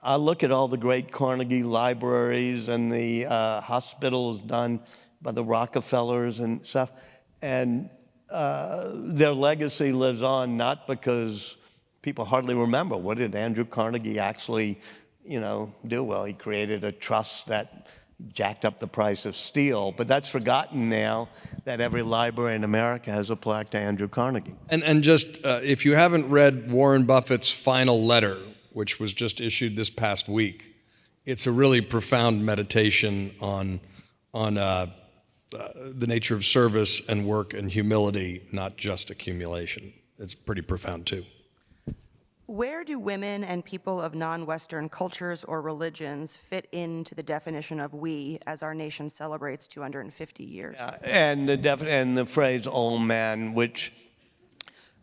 I look at all the great Carnegie libraries and the hospitals done by the Rockefellers and stuff, and their legacy lives on not because people hardly remember what did Andrew Carnegie actually, do. Well, he created a trust that jacked up the price of steel, but that's forgotten now that every library in America has a plaque to Andrew Carnegie. And just, if you haven't read Warren Buffett's final letter, which was just issued this past week, it's a really profound meditation on the nature of service and work and humility, not just accumulation. It's pretty profound, too. Where do women and people of non-Western cultures or religions fit into the definition of we as our nation celebrates 250 years? And the phrase all men, which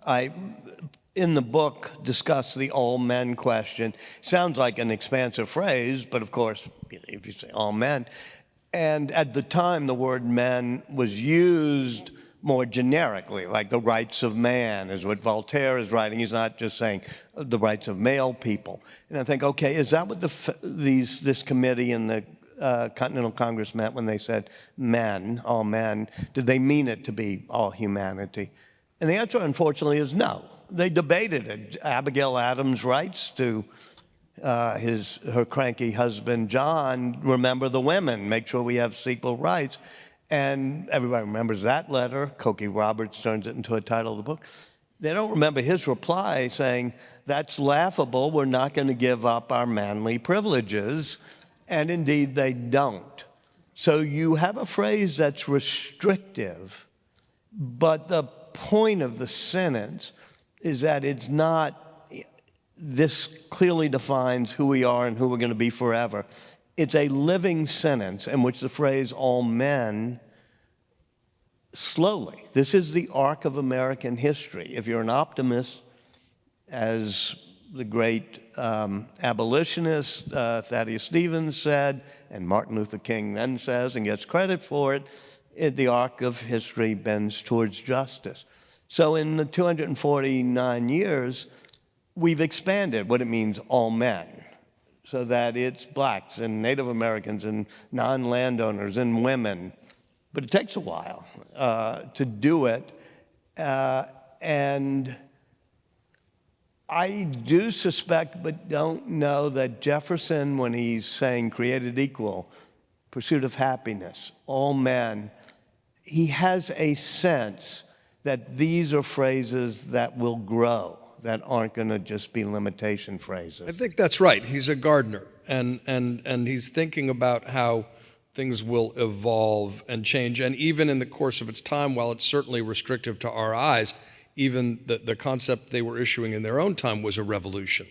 I, in the book, discuss the all men question. Sounds like an expansive phrase, but of course, if you say all men, and at the time the word men was used more generically, like the rights of man is what Voltaire is writing. He's not just saying the rights of male people. And I think, okay, is that what this committee and the Continental Congress meant when they said men, all men? Did they mean it to be all humanity? And the answer, unfortunately, is no. They debated it. Abigail Adams writes to her cranky husband, John, remember the women, make sure we have equal rights. And everybody remembers that letter. Cokie Roberts turns it into a title of the book. They don't remember his reply saying, that's laughable, we're not going to give up our manly privileges. And indeed, they don't. So you have a phrase that's restrictive, but the point of the sentence is that it's not, this clearly defines who we are and who we're going to be forever. It's a living sentence in which the phrase all men, slowly, this is the arc of American history. If you're an optimist, as the great abolitionist Thaddeus Stevens said, and Martin Luther King then says and gets credit for it, the arc of history bends towards justice. So in the 249 years, we've expanded what it means all men, so that it's blacks and Native Americans and non-landowners and women. But it takes a while to do it. And I do suspect, but don't know, that Jefferson, when he's saying created equal, pursuit of happiness, all men, he has a sense that these are phrases that will grow, that aren't going to just be limitation phrases. I think that's right. He's a gardener, and he's thinking about how things will evolve and change. And even in the course of its time, while it's certainly restrictive to our eyes, even the concept they were issuing in their own time was a revolution,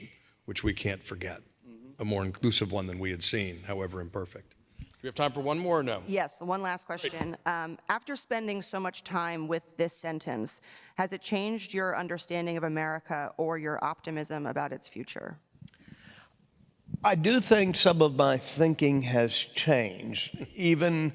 which we can't forget, a more inclusive one than we had seen, however imperfect. Do we have time for one more or no? Yes, one last question. After spending so much time with this sentence, has it changed your understanding of America or your optimism about its future? I do think some of my thinking has changed, even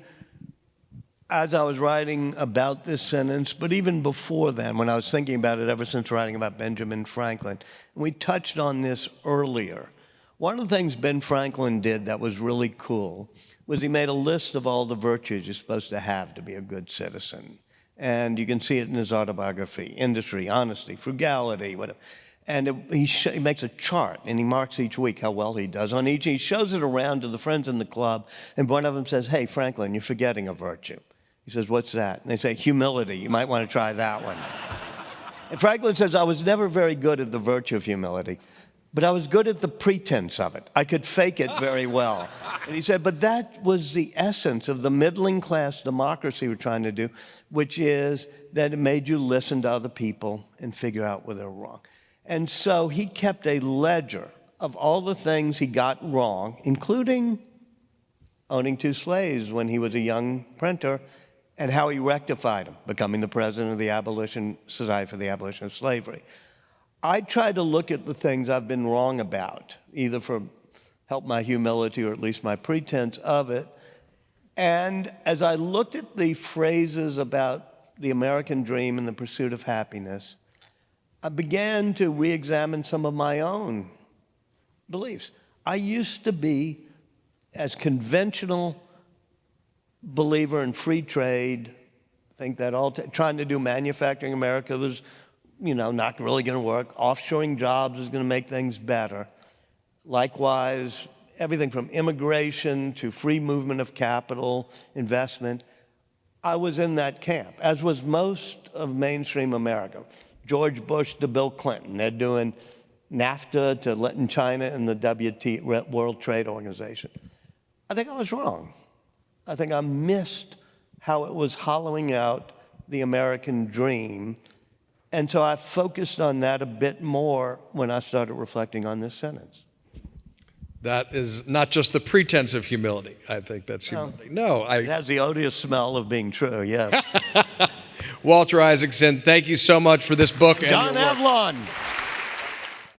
as I was writing about this sentence, but even before then, when I was thinking about it ever since writing about Benjamin Franklin. We touched on this earlier. One of the things Ben Franklin did that was really cool was he made a list of all the virtues you're supposed to have to be a good citizen. And you can see it in his autobiography: industry, honesty, frugality, whatever. And he makes a chart, and he marks each week how well he does on each. He shows it around to the friends in the club, and one of them says, "Hey, Franklin, you're forgetting a virtue." He says, "What's that?" And they say, "Humility. You might want to try that one." And Franklin says, "I was never very good at the virtue of humility, but I was good at the pretense of it. I could fake it very well." And he said, but that was the essence of the middling class democracy we're trying to do, which is that it made you listen to other people and figure out where they're wrong. And so he kept a ledger of all the things he got wrong, including owning 2 slaves when he was a young printer, and how he rectified them, becoming the president of the Society for the Abolition of Slavery. I try to look at the things I've been wrong about, either for help my humility or at least my pretense of it. And as I looked at the phrases about the American dream and the pursuit of happiness, I began to re-examine some of my own beliefs. I used to be as conventional believer in free trade, think that trying to do manufacturing in America was, not really going to work. Offshoring jobs was going to make things better. Likewise, everything from immigration to free movement of capital, investment, I was in that camp, as was most of mainstream America. George Bush to Bill Clinton, they're doing NAFTA to letting China in the World Trade Organization. I think I was wrong. I think I missed how it was hollowing out the American dream. And so I focused on that a bit more when I started reflecting on this sentence. That is not just the pretense of humility. I think that's humility. No, it has the odious smell of being true, yes. Walter Isaacson, thank you so much for this book. John Avlon.